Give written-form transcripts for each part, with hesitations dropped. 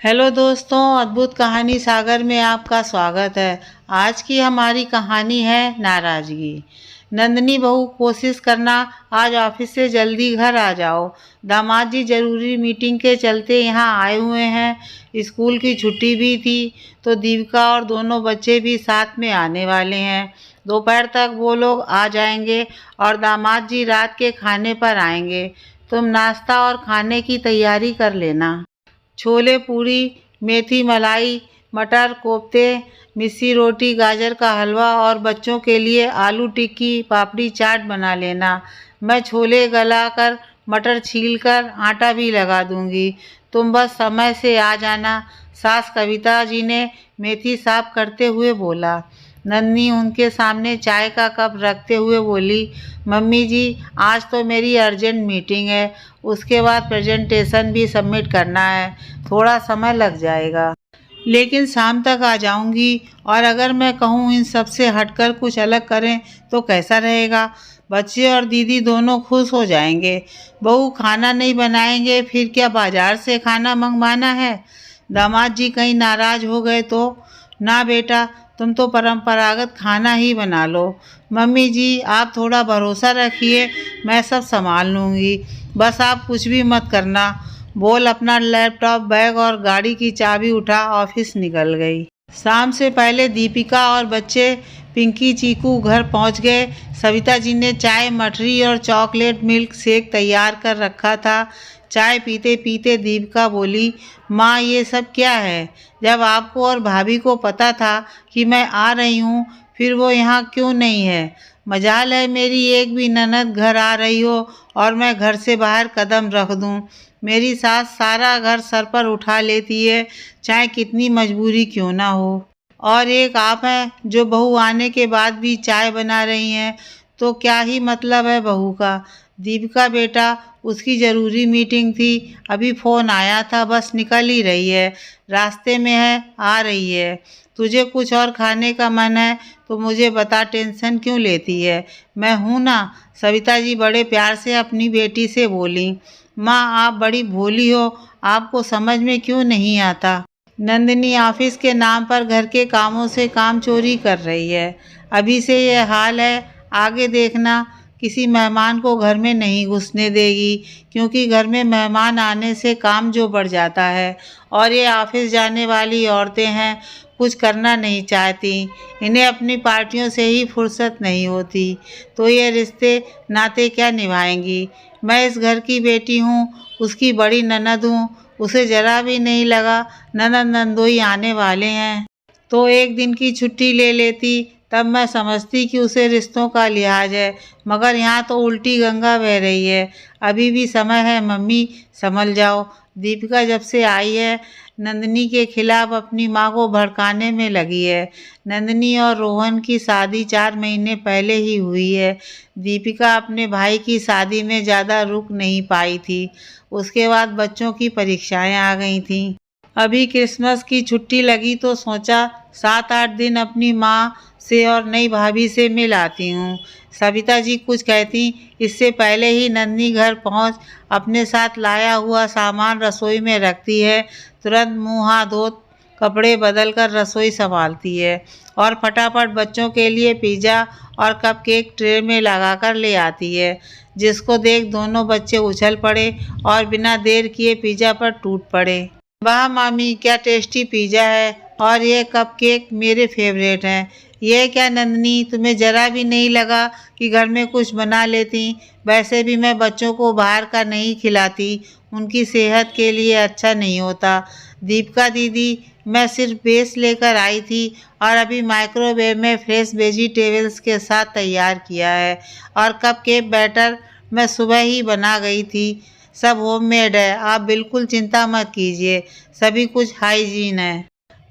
Hello दोस्तों, अद्भुत कहानी सागर में आपका स्वागत है। आज की हमारी कहानी है नाराज़गी। नंदनी बहू, कोशिश करना आज ऑफिस से जल्दी घर आ जाओ। दामाद जी जरूरी मीटिंग के चलते यहाँ आए हुए हैं। स्कूल की छुट्टी भी थी तो दीपिका और दोनों बच्चे भी साथ में आने वाले हैं। दोपहर तक वो लोग आ जाएंगे और दामाद जी रात के खाने पर आएंगे। तुम नाश्ता और खाने की तैयारी कर लेना। छोले पूरी, मेथी मलाई, मटर कोफ्ते, मिस्सी रोटी, गाजर का हलवा और बच्चों के लिए आलू टिक्की, पापड़ी चाट बना लेना। मैं छोले गलाकर, मटर छीलकर आटा भी लगा दूंगी। तुम बस समय से आ जाना। सास कविता जी ने मेथी साफ करते हुए बोला। नन्ही उनके सामने चाय का कप रखते हुए बोली, मम्मी जी आज तो मेरी अर्जेंट मीटिंग है, उसके बाद प्रेजेंटेशन भी सबमिट करना है, थोड़ा समय लग जाएगा, लेकिन शाम तक आ जाऊंगी। और अगर मैं कहूँ इन सब से हटकर कुछ अलग करें तो कैसा रहेगा? बच्चे और दीदी दोनों खुश हो जाएंगे। बहू खाना नहीं बनाएंगे फिर क्या बाजार से खाना मंगवाना है? दामाद जी कहीं नाराज हो गए तो? ना बेटा, तुम तो परंपरागत खाना ही बना लो। मम्मी जी आप थोड़ा भरोसा रखिए, मैं सब संभाल लूँगी, बस आप कुछ भी मत करना। बोल अपना लैपटॉप, बैग और गाड़ी की चाबी उठा ऑफिस निकल गई। शाम से पहले दीपिका और बच्चे पिंकी चीकू घर पहुंच गए। सविता जी ने चाय, मठरी और चॉकलेट मिल्क शेक तैयार कर रखा था। चाय पीते पीते दीपिका बोली, माँ ये सब क्या है? जब आपको और भाभी को पता था कि मैं आ रही हूँ फिर वो यहाँ क्यों नहीं है? मजाल है मेरी एक भी ननद घर आ रही हो और मैं घर से बाहर कदम रख दूँ। मेरी सास सारा घर सर पर उठा लेती है, चाहे कितनी मजबूरी क्यों ना हो। और एक आप हैं जो बहू आने के बाद भी चाय बना रही हैं, तो क्या ही मतलब है बहू का? दीपिका बेटा, उसकी ज़रूरी मीटिंग थी, अभी फ़ोन आया था, बस निकल ही रही है, रास्ते में है, आ रही है। तुझे कुछ और खाने का मन है तो मुझे बता, टेंशन क्यों लेती है? मैं हूँ ना। सविता जी बड़े प्यार से अपनी बेटी से बोली। माँ आप बड़ी भोली हो, आपको समझ में क्यों नहीं आता? नंदिनी ऑफिस के नाम पर घर के कामों से काम चोरी कर रही है। अभी से ये हाल है, आगे देखना किसी मेहमान को घर में नहीं घुसने देगी, क्योंकि घर में मेहमान आने से काम जो बढ़ जाता है। और ये ऑफिस जाने वाली औरतें हैं, कुछ करना नहीं चाहती, इन्हें अपनी पार्टियों से ही फुर्सत नहीं होती, तो ये रिश्ते नाते क्या निभाएंगी? मैं इस घर की बेटी हूँ, उसकी बड़ी ननद हूँ, उसे जरा भी नहीं लगा ननद नंदोई आने वाले हैं तो एक दिन की छुट्टी ले लेती, तब मैं समझती कि उसे रिश्तों का लिहाज है। मगर यहाँ तो उल्टी गंगा बह रही है। अभी भी समय है मम्मी, संभल जाओ। दीपिका जब से आई है नंदनी के खिलाफ अपनी माँ को भड़काने में लगी है। नंदनी और रोहन की शादी 4 महीने पहले ही हुई है। दीपिका अपने भाई की शादी में ज़्यादा रुक नहीं पाई थी, उसके बाद बच्चों की परीक्षाएं आ गई थीं। अभी क्रिसमस की छुट्टी लगी तो सोचा 7-8 दिन अपनी माँ से और नई भाभी से मिल आती हूँ। सविता जी कुछ कहती इससे पहले ही नन्ही घर पहुँच अपने साथ लाया हुआ सामान रसोई में रखती है। तुरंत मुँह हाथ धो कपड़े बदल कर रसोई संभालती है और फटाफट बच्चों के लिए पिज़्ज़ा और कपकेक ट्रे में लगाकर ले आती है, जिसको देख दोनों बच्चे उछल पड़े और बिना देर किए पिज़्ज़ा पर टूट पड़े। वाह मामी, क्या टेस्टी पिज़्ज़ा है, और ये कपकेक मेरे फेवरेट हैं। ये क्या नंदनी, तुम्हें ज़रा भी नहीं लगा कि घर में कुछ बना लेती? वैसे भी मैं बच्चों को बाहर का नहीं खिलाती, उनकी सेहत के लिए अच्छा नहीं होता। दीपिका दीदी, मैं सिर्फ बेस लेकर आई थी और अभी माइक्रोवेव में फ्रेश वेजिटेबल्स के साथ तैयार किया है, और कपकेक बैटर मैं सुबह ही बना गई थी। सब होममेड है, आप बिल्कुल चिंता मत कीजिए, सभी कुछ हाइजीन है।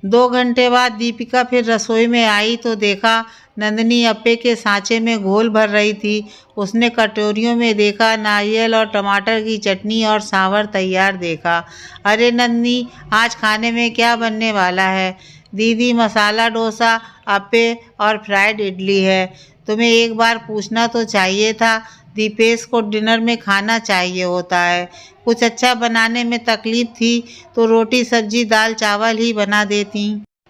2 घंटे बाद दीपिका फिर रसोई में आई तो देखा नंदनी अप्पे के सांचे में घोल भर रही थी। उसने कटोरियों में देखा नारियल और टमाटर की चटनी और सांभर तैयार देखा। अरे नंदनी, आज खाने में क्या बनने वाला है? दीदी मसाला डोसा, अप्पे और फ्राइड इडली है। तुम्हें एक बार पूछना तो चाहिए था, दीपेश को डिनर में खाना चाहिए होता है। कुछ अच्छा बनाने में तकलीफ थी तो रोटी सब्जी दाल चावल ही बना देती,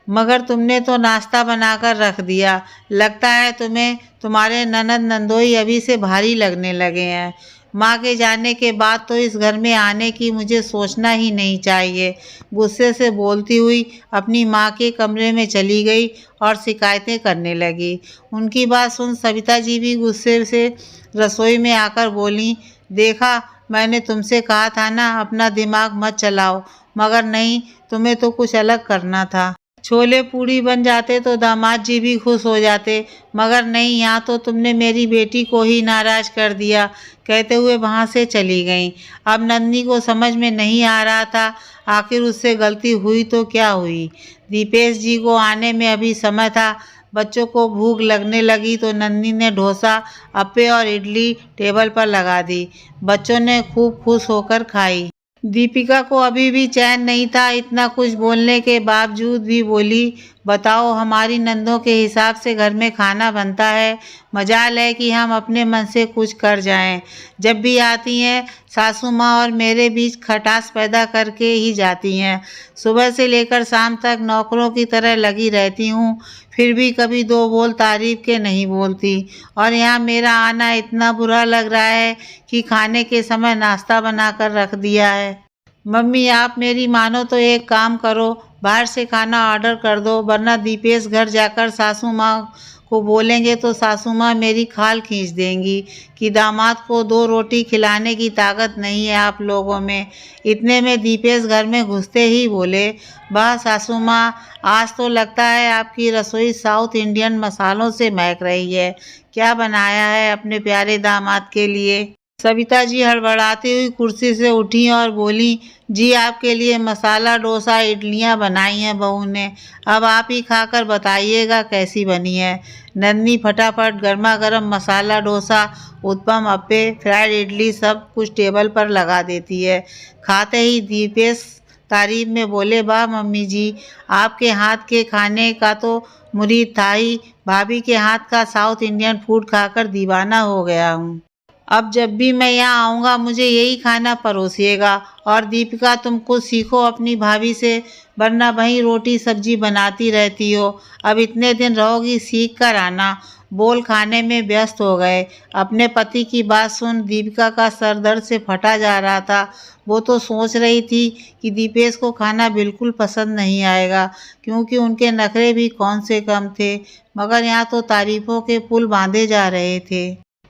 मगर तुमने तो नाश्ता बनाकर रख दिया। लगता है तुम्हें तुम्हारे ननद नंदोई अभी से भारी लगने लगे हैं। माँ के जाने के बाद तो इस घर में आने की मुझे सोचना ही नहीं चाहिए। गुस्से से बोलती हुई अपनी माँ के कमरे में चली गई और शिकायतें करने लगी। उनकी बात सुन सविता जी भी गुस्से से रसोई में आकर बोली, देखा मैंने तुमसे कहा था ना अपना दिमाग मत चलाओ, मगर नहीं, तुम्हें तो कुछ अलग करना था। छोले पूड़ी बन जाते तो दामाद जी भी खुश हो जाते, मगर नहीं, यहाँ तो तुमने मेरी बेटी को ही नाराज कर दिया, कहते हुए वहाँ से चली गईं। अब नंदनी को समझ में नहीं आ रहा था आखिर उससे गलती हुई तो क्या हुई। दीपेश जी को आने में अभी समय था। बच्चों को भूख लगने लगी तो नंदनी ने डोसा, अप्पे और इडली टेबल पर लगा दी। बच्चों ने खूब खुश होकर खाई। दीपिका को अभी भी चैन नहीं था। इतना कुछ बोलने के बावजूद भी बोली, बताओ हमारी नंदों के हिसाब से घर में खाना बनता है। मजाल है कि हम अपने मन से कुछ कर जाएं। जब भी आती हैं सासू माँ और मेरे बीच खटास पैदा करके ही जाती हैं। सुबह से लेकर शाम तक नौकरों की तरह लगी रहती हूँ, फिर भी कभी दो बोल तारीफ के नहीं बोलती। और यहाँ मेरा आना इतना बुरा लग रहा है कि खाने के समय नाश्ता बनाकर रख दिया है। मम्मी आप मेरी मानो तो एक काम करो, बाहर से खाना ऑर्डर कर दो, वरना दीपेश घर जाकर सासू माँ को बोलेंगे तो सासू माँ मेरी खाल खींच देंगी कि दामाद को 2 रोटी खिलाने की ताकत नहीं है आप लोगों में। इतने में दीपेश घर में घुसते ही बोले, वाह सासू माँ, आज तो लगता है आपकी रसोई साउथ इंडियन मसालों से महक रही है। क्या बनाया है अपने प्यारे दामाद के लिए? सविता जी हड़बड़ाती हुई कुर्सी से उठी और बोली, जी आपके लिए मसाला डोसा इडलियां बनाई हैं बहू ने, अब आप ही खाकर बताइएगा कैसी बनी है। नंदनी फटाफट गर्मा गर्म मसाला डोसा, उत्पम, अप्पे, फ्राइड इडली सब कुछ टेबल पर लगा देती है। खाते ही दीपेश तारीफ में बोले, वाह मम्मी जी, आपके हाथ के खाने का तो मुरीद था ही, भाभी के हाथ का साउथ इंडियन फूड खाकर दीवाना हो गया हूँ। अब जब भी मैं यहाँ आऊँगा मुझे यही खाना परोसिएगा। और दीपिका तुम कुछ सीखो अपनी भाभी से, वरना वही रोटी सब्जी बनाती रहती हो। अब इतने दिन रहोगी, सीख कर आना। बोल खाने में व्यस्त हो गए। अपने पति की बात सुन दीपिका का सर दर्द से फटा जा रहा था। वो तो सोच रही थी कि दीपेश को खाना बिल्कुल पसंद नहीं आएगा, क्योंकि उनके नखरे भी कौन से कम थे, मगर यहाँ तो तारीफों के पुल बांधे जा रहे थे।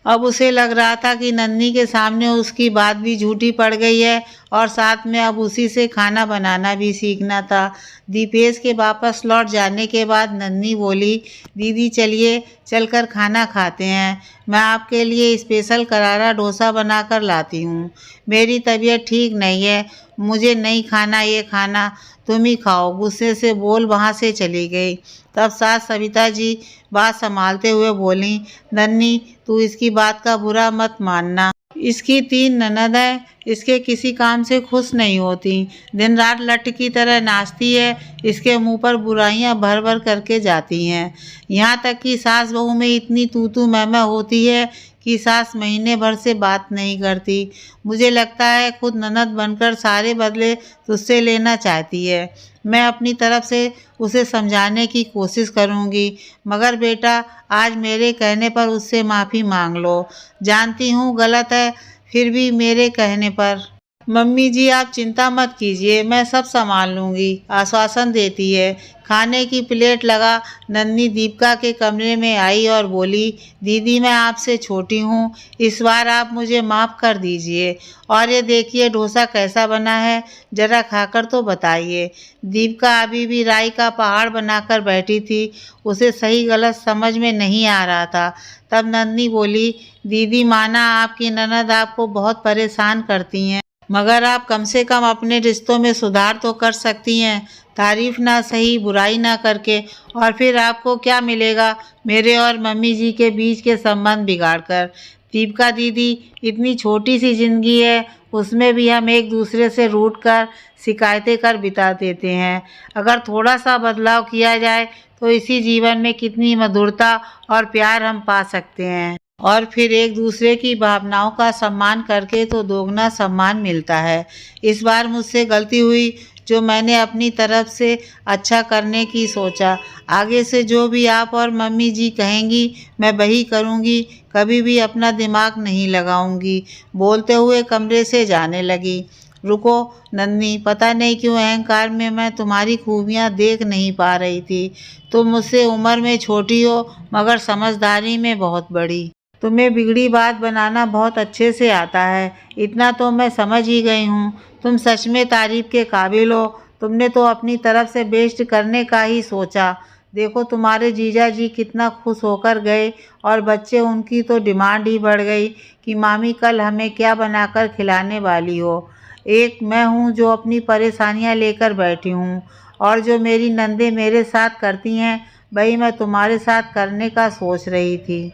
अब उसे लग रहा था कि नन्ही के सामने उसकी बात भी झूठी पड़ गई है और साथ में अब उसी से खाना बनाना भी सीखना था। दीपेश के वापस लौट जाने के बाद नन्ही बोली, दीदी चलिए चलकर खाना खाते हैं, मैं आपके लिए स्पेशल करारा डोसा बनाकर लाती हूँ। मेरी तबीयत ठीक नहीं है, मुझे नहीं खाना ये खाना, तुम ही खाओ, गुस्से से बोल वहाँ से चली गई। तब सास सविता जी बात संभालते हुए बोली, नन्ही तू इसकी बात का बुरा मत मानना, इसकी 3 ननद है, इसके किसी काम से खुश नहीं होती, दिन रात लट्ठ की तरह नाचती है, इसके मुंह पर बुराइयां भर भर करके जाती हैं। यहाँ तक कि सास बहू में इतनी तू तू मैं होती है कि सास महीने भर से बात नहीं करती। मुझे लगता है खुद ननद बनकर सारे बदले तुझसे लेना चाहती है। मैं अपनी तरफ से उसे समझाने की कोशिश करूँगी, मगर बेटा आज मेरे कहने पर उससे माफ़ी मांग लो। जानती हूँ गलत है, फिर भी मेरे कहने पर। मम्मी जी आप चिंता मत कीजिए, मैं सब संभाल लूँगी, आश्वासन देती है। खाने की प्लेट लगा नन्ही दीपिका के कमरे में आई और बोली, दीदी मैं आपसे छोटी हूँ, इस बार आप मुझे माफ़ कर दीजिए। और ये देखिए डोसा कैसा बना है, ज़रा खाकर तो बताइए। दीपिका अभी भी राई का पहाड़ बनाकर बैठी थी, उसे सही गलत समझ में नहीं आ रहा था। तब नन्ही बोली, दीदी माना आपकी ननद आपको बहुत परेशान करती हैं, मगर आप कम से कम अपने रिश्तों में सुधार तो कर सकती हैं, तारीफ ना सही बुराई ना करके। और फिर आपको क्या मिलेगा मेरे और मम्मी जी के बीच के संबंध बिगाड़कर। दीपिका दीदी इतनी छोटी सी ज़िंदगी है, उसमें भी हम एक दूसरे से रूठ कर शिकायतें कर बिता देते हैं। अगर थोड़ा सा बदलाव किया जाए तो इसी जीवन में कितनी मधुरता और प्यार हम पा सकते हैं। और फिर एक दूसरे की भावनाओं का सम्मान करके तो दोगुना सम्मान मिलता है। इस बार मुझसे गलती हुई जो मैंने अपनी तरफ से अच्छा करने की सोचा। आगे से जो भी आप और मम्मी जी कहेंगी मैं वही करूँगी, कभी भी अपना दिमाग नहीं लगाऊंगी। बोलते हुए कमरे से जाने लगी। रुको नन्ही, पता नहीं क्यों अहंकार में मैं तुम्हारी खूबियाँ देख नहीं पा रही थी। तुम मुझसे उम्र में छोटी हो मगर समझदारी में बहुत बड़ी। तुम्हें बिगड़ी बात बनाना बहुत अच्छे से आता है, इतना तो मैं समझ ही गई हूँ। तुम सच में तारीफ के काबिल हो। तुमने तो अपनी तरफ से बेस्ट करने का ही सोचा। देखो तुम्हारे जीजा जी कितना खुश होकर गए और बच्चे उनकी तो डिमांड ही बढ़ गई कि मामी कल हमें क्या बनाकर खिलाने वाली हो। एक मैं हूँ जो अपनी परेशानियाँ लेकर बैठी हूँ और जो मेरी नंदे मेरे साथ करती हैं वही मैं तुम्हारे साथ करने का सोच रही थी।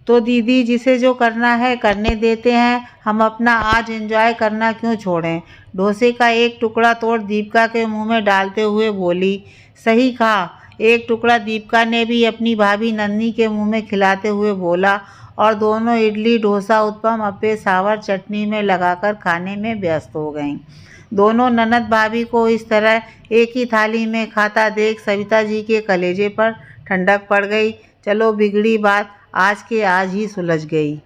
तो दीदी जिसे जो करना है करने देते हैं, हम अपना आज एंजॉय करना क्यों छोड़ें। डोसे का एक टुकड़ा तोड़ दीपिका के मुंह में डालते हुए बोली। सही कहा। एक टुकड़ा दीपिका ने भी अपनी भाभी नन्ही के मुंह में खिलाते हुए बोला और दोनों इडली डोसा उत्पम अप्पे सांभर चटनी में लगाकर खाने में व्यस्त हो गईं। दोनों ननद भाभी को इस तरह एक ही थाली में खाता देख सविता जी के कलेजे पर ठंडक पड़ गई। चलो बिगड़ी बात आज के आज ही सुलझ गई।